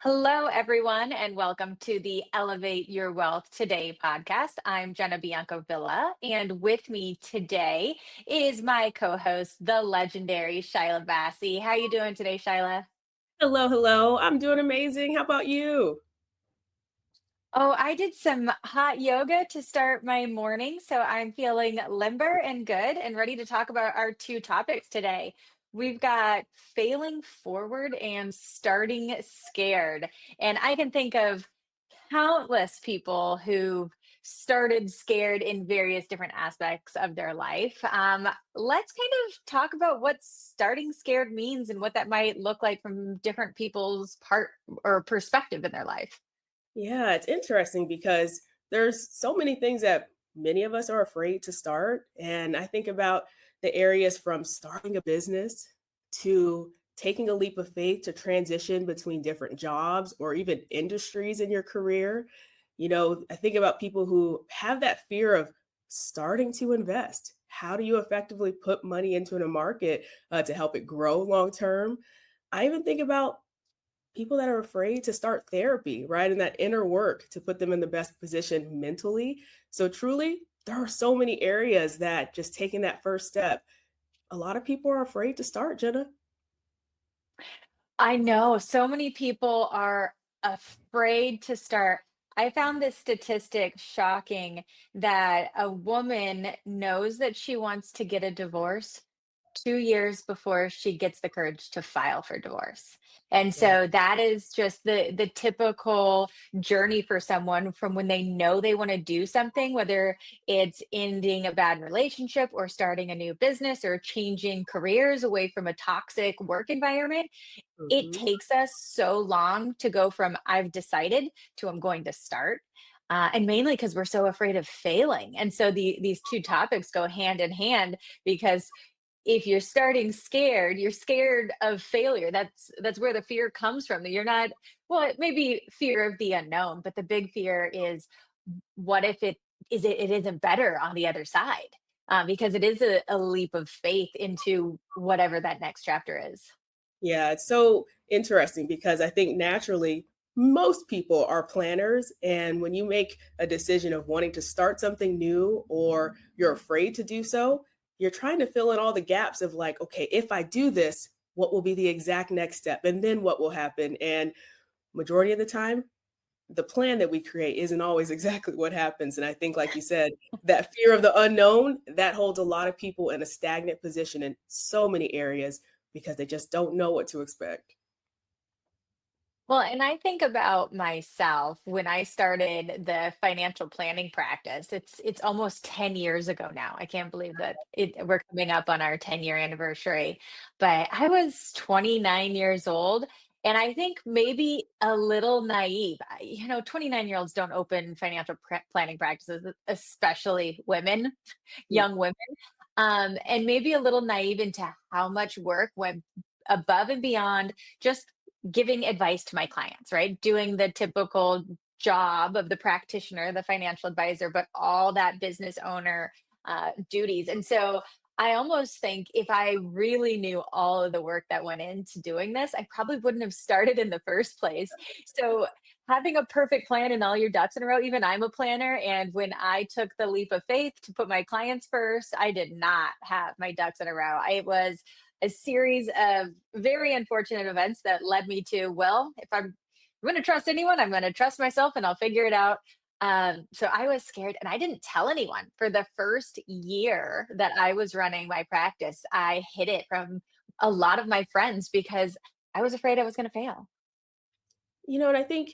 Hello, everyone, and welcome to the Elevate Your Wealth Today podcast. I'm Jenna Villa, and with me today is my co-host, the legendary Shyla Bassey. How you doing today, Shyla? Hello, hello. I'm doing amazing. How about you? Oh, I did some hot yoga to start my morning, so I'm feeling limber and good and ready to talk about our two topics today. We've got failing forward and starting scared. And I can think of countless people who started scared in various different aspects of their life. Let's kind of talk about what starting scared means and what that might look like from different people's part or perspective in their life. Yeah, it's interesting because there's so many things that many of us are afraid to start. And I think about the areas from starting a business to taking a leap of faith to transition between different jobs or even industries in your career. I think about people who have that fear of starting to invest. How do you effectively put money into a market to help it grow long term? I even think about people that are afraid to start therapy, right? And that inner work to put them in the best position mentally. So, truly, there are so many areas that just taking that first step, a lot of people are afraid to start, Jenna. I know so many people are afraid to start. I found this statistic shocking that a woman knows that she wants to get a divorce 2 years before she gets the courage to file for divorce. And Yeah. so that is just the typical journey for someone from when they know they want to do something, whether it's ending a bad relationship or starting a new business or changing careers away from a toxic work environment. It Mhm. takes us so long to go from I've decided to I'm going to start. And mainly because we're so afraid of failing. And so these two topics go hand in hand because if you're starting scared, you're scared of failure. That's where the fear comes from. That you're not, well, it may be fear of the unknown, but the big fear is what if it isn't better on the other side? Because it is a leap of faith into whatever that next chapter is. Yeah, it's so interesting because I think naturally most people are planners. And when you make a decision of wanting to start something new or you're afraid to do so, you're trying to fill in all the gaps of like, okay, if I do this, what will be the exact next step? And then what will happen? And majority of the time, the plan that we create isn't always exactly what happens. And I think, like you said, that fear of the unknown, that holds a lot of people in a stagnant position in so many areas because they just don't know what to expect. Well, and I think about myself when I started the financial planning practice. It's almost 10 years ago now. I can't believe that we're coming up on our 10-year anniversary. But I was 29 years old, and I think maybe a little naive. 29-year-olds don't open financial planning practices, especially women, Mm. young women. And maybe a little naive into how much work went above and beyond just giving advice to my clients, right? Doing the typical job of the practitioner, the financial advisor, but all that business owner duties. And so I almost think if I really knew all of the work that went into doing this, I probably wouldn't have started in the first place. So having a perfect plan and all your ducks in a row, even I'm a planner. And when I took the leap of faith to put my clients first, I did not have my ducks in a row. It was a series of very unfortunate events that led me to, well, if I'm going to trust anyone, I'm going to trust myself and I'll figure it out. So I was scared and I didn't tell anyone for the first year that I was running my practice. I hid it from a lot of my friends because I was afraid I was going to fail. And I think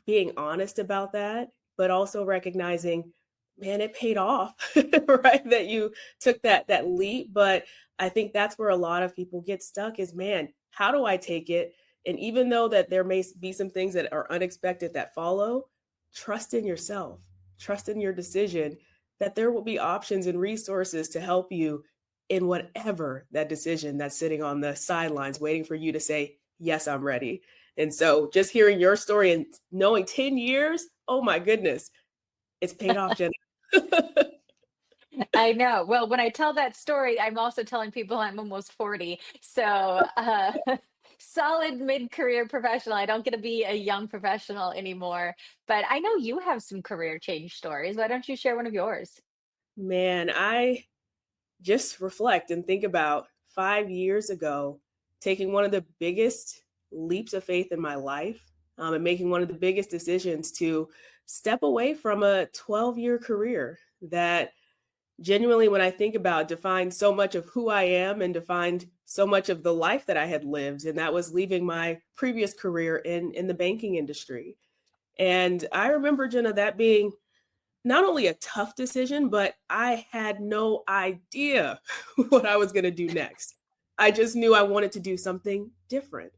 being honest about that, but also recognizing, man, it paid off, right? That you took that leap. But I think that's where a lot of people get stuck is, man, how do I take it? And even though that there may be some things that are unexpected that follow, trust in yourself, trust in your decision that there will be options and resources to help you in whatever that decision that's sitting on the sidelines waiting for you to say, yes, I'm ready. And so just hearing your story and knowing 10 years, oh my goodness, it's paid off, Jenna. I know. Well, when I tell that story, I'm also telling people I'm almost 40. So solid mid-career professional. I don't get to be a young professional anymore. But I know you have some career change stories. Why don't you share one of yours? Man, I just reflect and think about 5 years ago, taking one of the biggest leaps of faith in my life, and making one of the biggest decisions to step away from a 12-year career that genuinely, when I think about, defined so much of who I am and defined so much of the life that I had lived. And that was leaving my previous career in the banking industry. And I remember, Jenna, that being not only a tough decision, but I had no idea what I was going to do next. I just knew I wanted to do something different.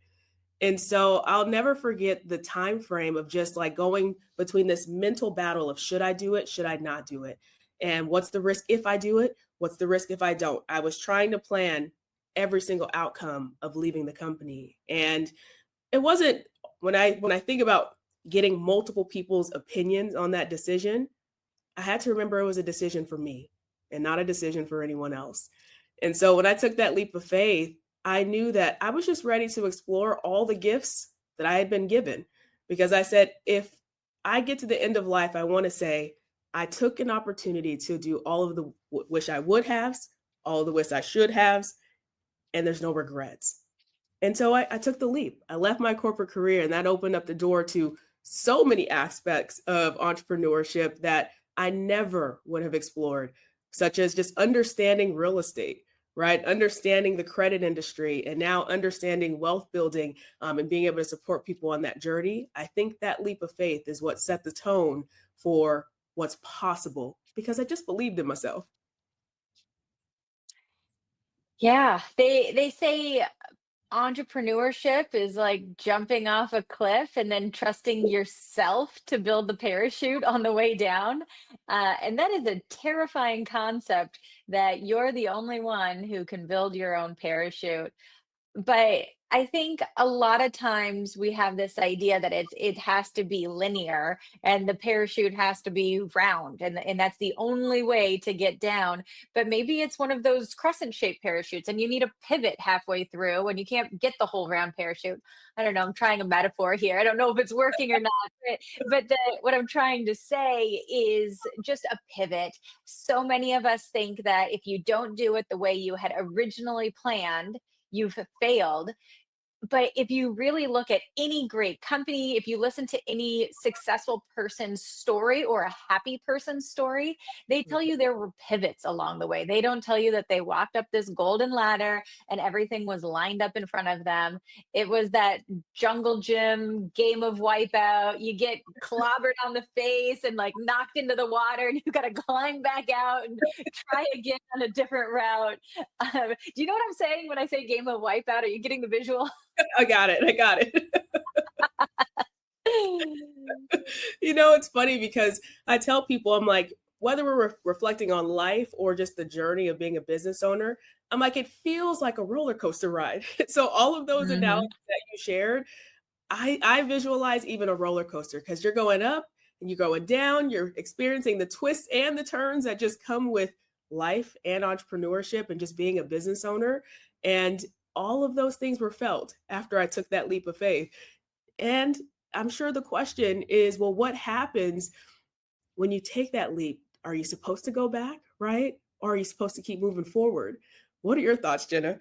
And so I'll never forget the time frame of just like going between this mental battle of should I do it, should I not do it? And what's the risk if I do it? What's the risk if I don't? I was trying to plan every single outcome of leaving the company. And it wasn't when I think about getting multiple people's opinions on that decision, I had to remember it was a decision for me and not a decision for anyone else. And so when I took that leap of faith, I knew that I was just ready to explore all the gifts that I had been given. Because I said, if I get to the end of life, I want to say, I took an opportunity to do all of the wish I would haves, all of the wish I should haves, and there's no regrets. And so I took the leap. I left my corporate career, and that opened up the door to so many aspects of entrepreneurship that I never would have explored, such as just understanding real estate, right? Understanding the credit industry, and now understanding wealth building, and being able to support people on that journey. I think that leap of faith is what set the tone for what's possible because I just believed in myself. Yeah, they say entrepreneurship is like jumping off a cliff and then trusting yourself to build the parachute on the way down. And that is a terrifying concept that you're the only one who can build your own parachute. But I think a lot of times we have this idea that it has to be linear and the parachute has to be round and that's the only way to get down. But maybe it's one of those crescent shaped parachutes and you need a pivot halfway through and you can't get the whole round parachute. I don't know, I'm trying a metaphor here. I don't know if it's working or not, but what I'm trying to say is just a pivot. So many of us think that if you don't do it the way you had originally planned, you've failed. But if you really look at any great company, if you listen to any successful person's story or a happy person's story, they tell you there were pivots along the way. They don't tell you that they walked up this golden ladder and everything was lined up in front of them. It was that jungle gym game of wipeout. You get clobbered on the face and like knocked into the water, and you got to climb back out and try again on a different route. Do you know what I'm saying when I say game of wipeout? Are you getting the visual? I got it. I got it. It's funny because I tell people, I'm like, whether we're reflecting on life or just the journey of being a business owner, I'm like, it feels like a roller coaster ride. So all of those analogies Mhm. that you shared, I visualize even a roller coaster because you're going up and you're going down, you're experiencing the twists and the turns that just come with life and entrepreneurship and just being a business owner. And all of those things were felt after I took that leap of faith. And I'm sure the question is, well, what happens when you take that leap? Are you supposed to go back, right? Or are you supposed to keep moving forward? What are your thoughts, Jenna?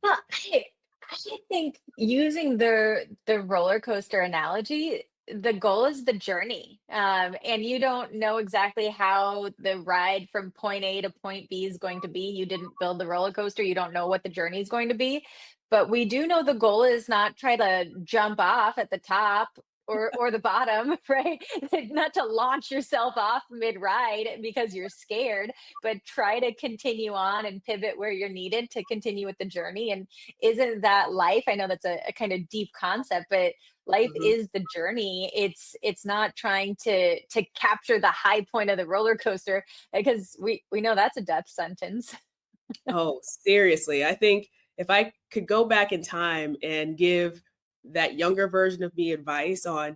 Well, I think using the roller coaster analogy, the goal is the journey. And you don't know exactly how the ride from point A to point B is going to be. You didn't build the roller coaster. You don't know what the journey is going to be. But we do know the goal is not try to jump off at the top or the bottom, right? Not to launch yourself off mid-ride because you're scared, but try to continue on and pivot where you're needed to continue with the journey. And isn't that life? I know that's a kind of deep concept, but life Mhm. is the journey. It's not trying to capture the high point of the roller coaster because we know that's a death sentence. Oh, seriously. I think if I could go back in time and give that younger version of me advice on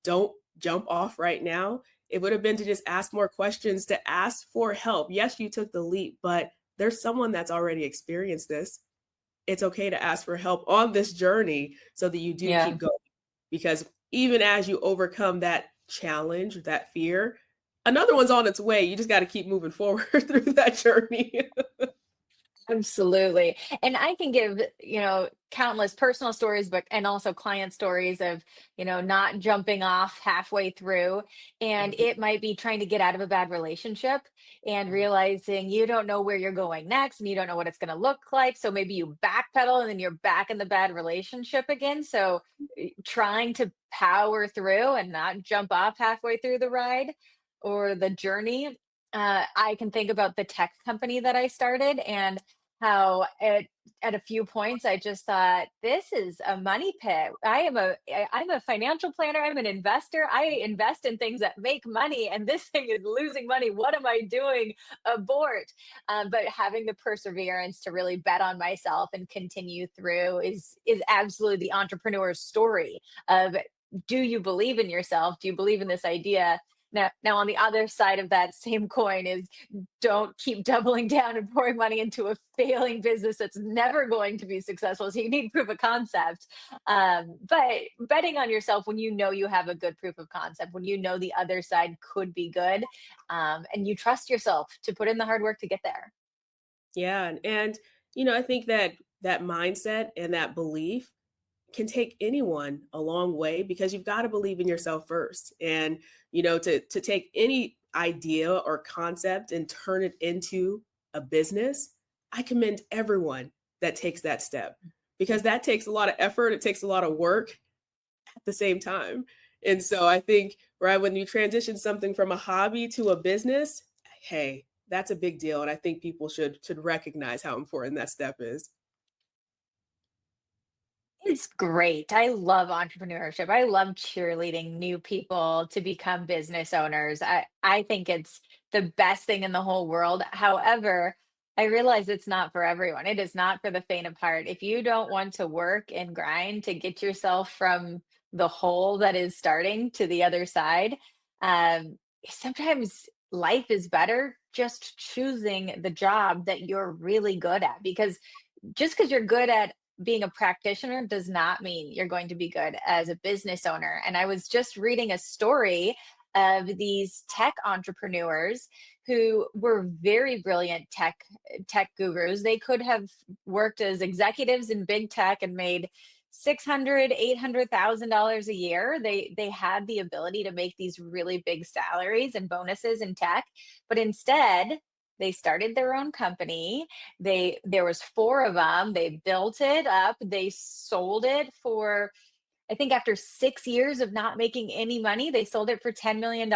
don't jump off right now, it would have been to just ask more questions, to ask for help. Yes, you took the leap, but there's someone that's already experienced this. it's okay to ask for help on this journey so that you do Yeah. keep going. Because even as you overcome that challenge, that fear, another one's on its way. You just got to keep moving forward through that journey. Absolutely. And I can give, countless personal stories, but and also client stories of, not jumping off halfway through. And Mhm, it might be trying to get out of a bad relationship and mhm, realizing you don't know where you're going next and you don't know what it's going to look like. So maybe you backpedal and then you're back in the bad relationship again. So trying to power through and not jump off halfway through the ride or the journey. I can think about the tech company that I started and how at a few points I just thought this is a money pit. I'm a financial planner, I'm an investor. I invest in things that make money and this thing is losing money. What am I doing? Abort. But having the perseverance to really bet on myself and continue through is absolutely the entrepreneur's story of, do you believe in yourself? Do you believe in this idea? Now on the other side of that same coin is, don't keep doubling down and pouring money into a failing business that's never going to be successful. So you need proof of concept. But betting on yourself when you know you have a good proof of concept, when you know the other side could be good, and you trust yourself to put in the hard work to get there. yeah, I think that that mindset and that belief can take anyone a long way because you've got to believe in yourself first. And, to take any idea or concept and turn it into a business, I commend everyone that takes that step because that takes a lot of effort, it takes a lot of work at the same time. And so I think, right, when you transition something from a hobby to a business, hey, that's a big deal. And I think people should recognize how important that step is. It's great. I love entrepreneurship. I love cheerleading new people to become business owners. I think it's the best thing in the whole world. However, I realize it's not for everyone. It is not for the faint of heart. If you don't want to work and grind to get yourself from the hole that is starting to the other side, um, sometimes life is better just choosing the job that you're really good at, because just because you're good at being a practitioner does not mean you're going to be good as a business owner. And I was just reading a story of these tech entrepreneurs who were very brilliant tech gurus. They could have worked as executives in big tech and made 600, $800,000 a year. They had the ability to make these really big salaries and bonuses in tech, but instead they started their own company. There was four of them. They built it up. They sold it for, I think after 6 years of not making any money, they sold it for $10 million,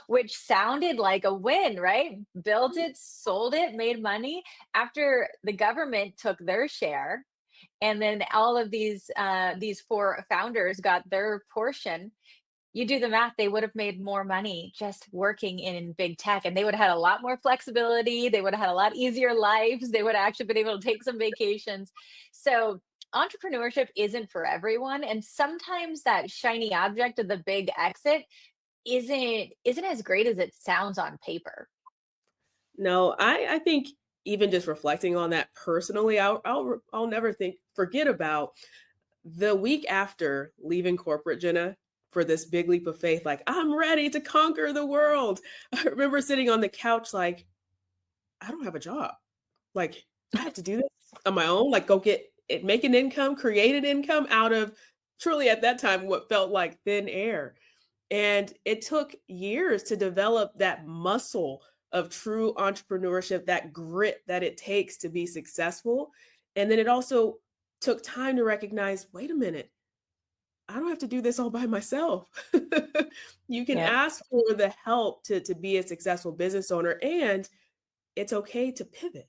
which sounded like a win, right? Built it, sold it, made money. After the government took their share, and then all of these four founders got their portion, you do the math, they would have made more money just working in big tech, and they would have had a lot more flexibility. They would have had a lot easier lives. They would have actually been able to take some vacations. So entrepreneurship isn't for everyone. And sometimes that shiny object of the big exit isn't as great as it sounds on paper. No, I think even just reflecting on that personally, I'll never forget about the week after leaving corporate, Jenna, for this big leap of faith, like I'm ready to conquer the world. I remember sitting on the couch like, I don't have a job. Like, I have to do this on my own, like go get it, make an income, create an income out of truly at that time what felt like thin air. And it took years to develop that muscle of true entrepreneurship, that grit that it takes to be successful. And then it also took time to recognize, wait a minute, I don't have to do this all by myself. You can Yeah. ask for the help to be a successful business owner, and it's okay to pivot.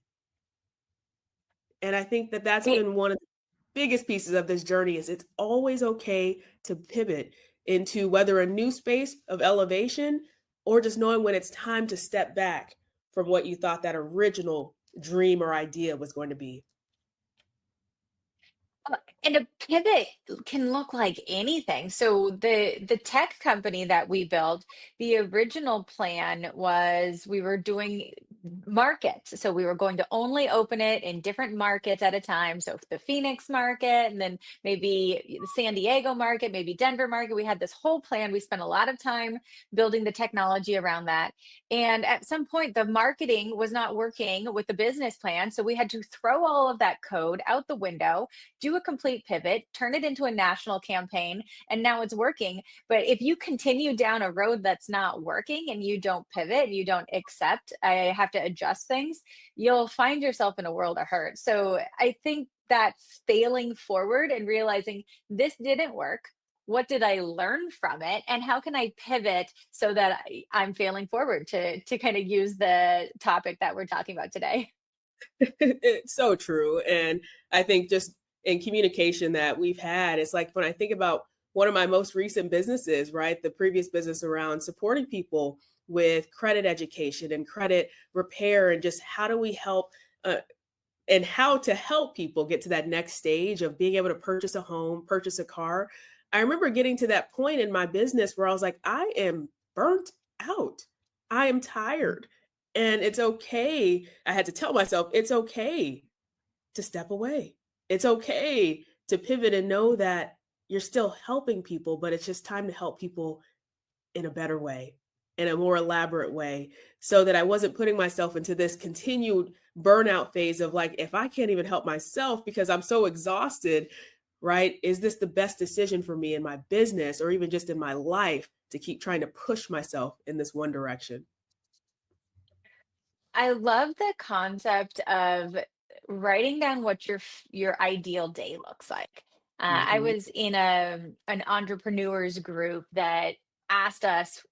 And I think that that's It, been one of the biggest pieces of this journey is it's always okay to pivot into whether a new space of elevation or just knowing when it's time to step back from what you thought that original dream or idea was going to be. and a pivot can look like anything. So the tech company that we built, the original plan was we were doing markets. So we were going to only open it in different markets at a time. So the Phoenix market, and then maybe the San Diego market, maybe Denver market. We had this whole plan. We spent a lot of time building the technology around that. And at some point, the marketing was not working with the business plan. So we had to throw all of that code out the window, do a complete pivot, turn it into a national campaign, and now it's working. But if you continue down a road that's not working and you don't pivot, you don't accept, I have to adjust things, you'll find yourself in a world of hurt. So I think that failing forward and realizing this didn't work. What did I learn from it? And how can I pivot so that I'm failing forward to kind of use the topic that we're talking about today? It's so true. And I think just in communication that we've had, it's like when I think about one of my most recent businesses, right? The previous business around supporting people with credit education and credit repair, and just how do we help uh, and how to help people get to that next stage of being able to purchase a home, purchase a car. I remember getting to that point in my business where I was like, I am burnt out. I am tired. And it's okay. I had to tell myself, it's okay to step away. It's okay to pivot and know that you're still helping people, but it's just time to help people in a better way, in a more elaborate way, so that I wasn't putting myself into this continued burnout phase of like, if I can't even help myself because I'm so exhausted, right? Is this the best decision for me in my business or even just in my life to keep trying to push myself in this one direction? I love the concept of writing down what your ideal day looks like. I Mhm. was in an entrepreneurs group that asked us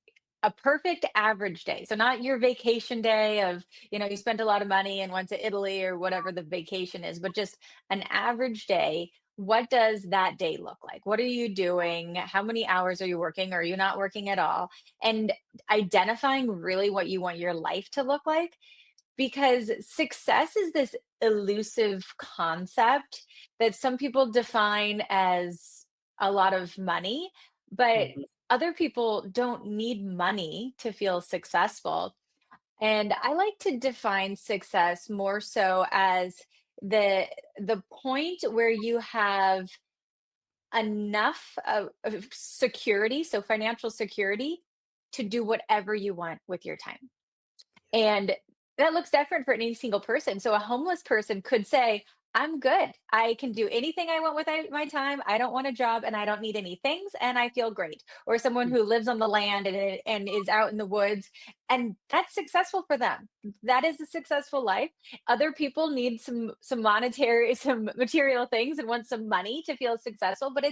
a perfect average day. So not your vacation day of, you spent a lot of money and went to Italy or whatever the vacation is, but just an average day. What does that day look like? What are you doing? How many hours are you working? Are you not working at all? And identifying really what you want your life to look like, because success is this elusive concept that some people define as a lot of money, but Mhm. other people don't need money to feel successful. And I like to define success more so as the the point where you have enough of security, so financial security, to do whatever you want with your time. And that looks different for any single person. So a homeless person could say, I'm good. I can do anything I want with my time. I don't want a job and I don't need any things and I feel great. Or someone who lives on the land and is out in the woods, and that's successful for them. That is a successful life. Other people need some monetary, some material things and want some money to feel successful, but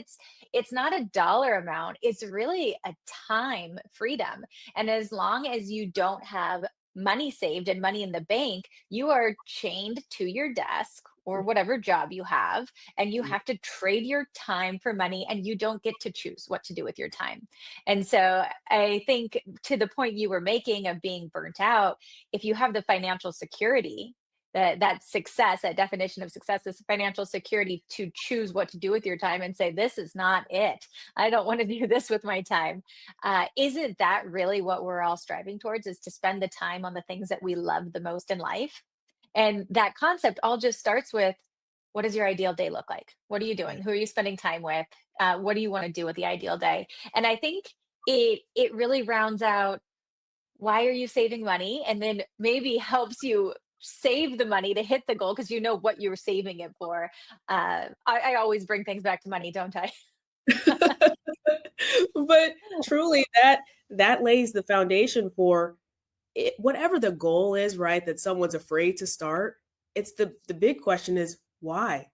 it's not a dollar amount. It's really a time freedom. And as long as you don't have money saved and money in the bank, you are chained to your desk or whatever job you have, and you Mhm. have to trade your time for money, and you don't get to choose what to do with your time. And so I think to the point you were making of being burnt out, if you have the financial security, that success, that definition of success is financial security to choose what to do with your time and say, this is not it. I don't want to do this with my time. Isn't that really what we're all striving towards, is to spend the time on the things that we love the most in life? And that concept all just starts with, what does your ideal day look like? What are you Right. doing? Who are you spending time with? What do you want to do with the ideal day? And I think it really rounds out, why are you saving money? And then maybe helps you save the money to hit the goal because you know what you're saving it for. I always bring things back to money, don't I? But truly that lays the foundation for whatever the goal is, right? That someone's afraid to start. It's the big question is why?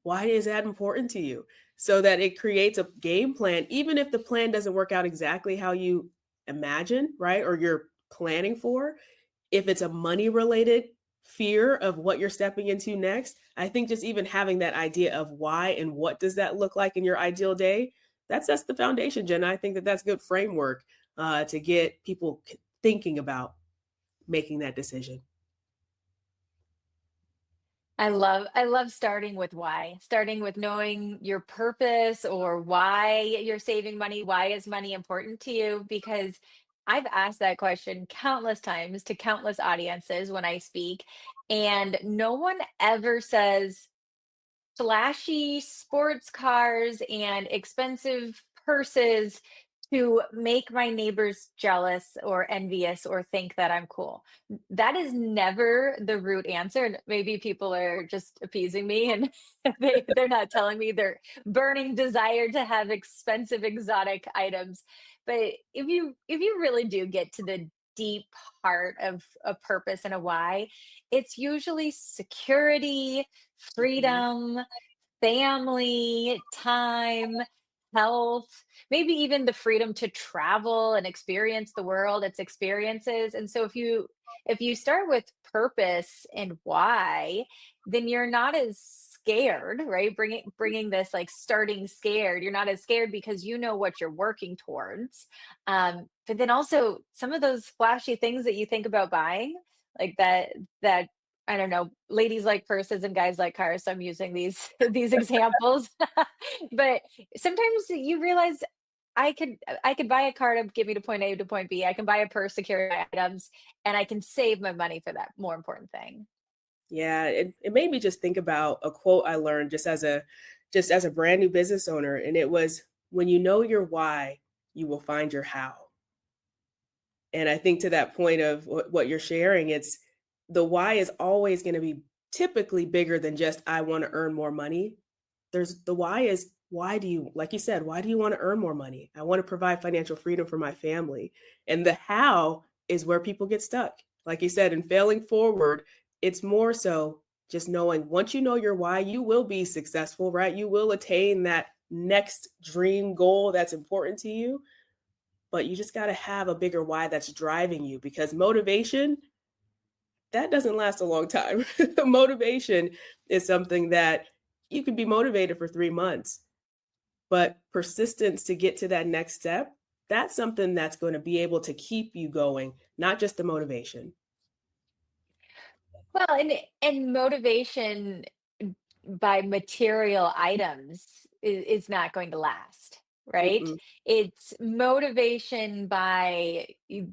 Why is that important to you? So that it creates a game plan, even if the plan doesn't work out exactly how you imagine, right? Or you're planning for. If it's a money related fear of what you're stepping into next, I think just even having that idea of why and what does that look like in your ideal day, that sets the foundation, Jen. I think that that's good framework to get people thinking about making that decision. I love starting with why. Starting with knowing your purpose or why you're saving money. Why is money important to you? Because I've asked that question countless times to countless audiences when I speak, and no one ever says flashy sports cars and expensive purses to make my neighbors jealous or envious or think that I'm cool. That is never the root answer. And maybe people are just appeasing me and they're not telling me their burning desire to have expensive exotic items. But if you really do get to the deep heart of a purpose and a why, it's usually security, Mhm. freedom, family, time, health, maybe even the freedom to travel and experience the world, its experiences. And so if you start with purpose and why, then you're not as scared, right? Bringing this like starting scared. You're not as scared because you know what you're working towards. But then also some of those flashy things that you think about buying, like that I don't know, ladies like purses and guys like cars, so I'm using these these examples. But sometimes you realize I could buy a car to get me to point A to point B. I can buy a purse to carry my items, and I can save my money for that more important thing. Yeah, it made me just think about a quote I learned just as a brand new business owner, and it was, "When you know your why, you will find your how." And I think to that point of what you're sharing, it's the why is always gonna be typically bigger than just, "I wanna earn more money." There's the why is, why do you, like you said, why do you wanna earn more money? I wanna provide financial freedom for my family. And the how is where people get stuck. Like you said, in failing forward, it's more so just knowing once you know your why, you will be successful, right? You will attain that next dream goal that's important to you, but you just gotta have a bigger why that's driving you, because motivation, that doesn't last a long time. Motivation is something that you can be motivated for 3 months, but persistence to get to that next step, that's something that's gonna be able to keep you going, not just the motivation. Well, and motivation by material items is not going to last, right? Mm-mm. It's motivation by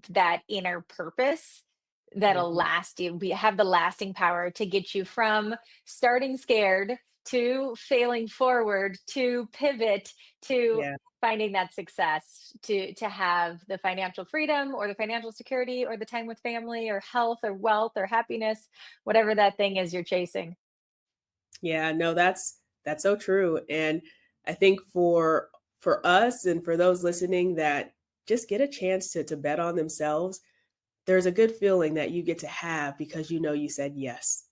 that inner purpose that'll Mhm. last you, have the lasting power to get you from starting scared to failing forward to pivot to Yeah. finding that success to have the financial freedom or the financial security or the time with family or health or wealth or happiness, whatever that thing is you're chasing. Yeah, no, that's so true, and I think for us and for those listening that just get a chance to bet on themselves, there's a good feeling that you get to have because you know you said yes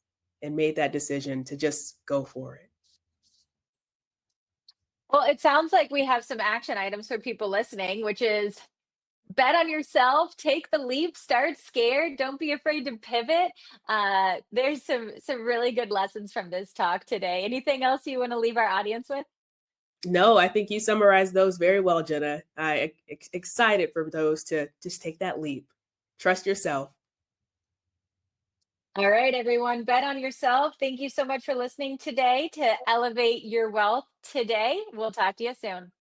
and made that decision to just go for it. Well, it sounds like we have some action items for people listening, which is bet on yourself, take the leap, start scared, don't be afraid to pivot. There's some really good lessons from this talk today. Anything else you want to leave our audience with? No, I think you summarized those very well, Jenna. I excited for those to just take that leap. Trust yourself. All right, everyone, bet on yourself. Thank you so much for listening today to Elevate Your Wealth today. We'll talk to you soon.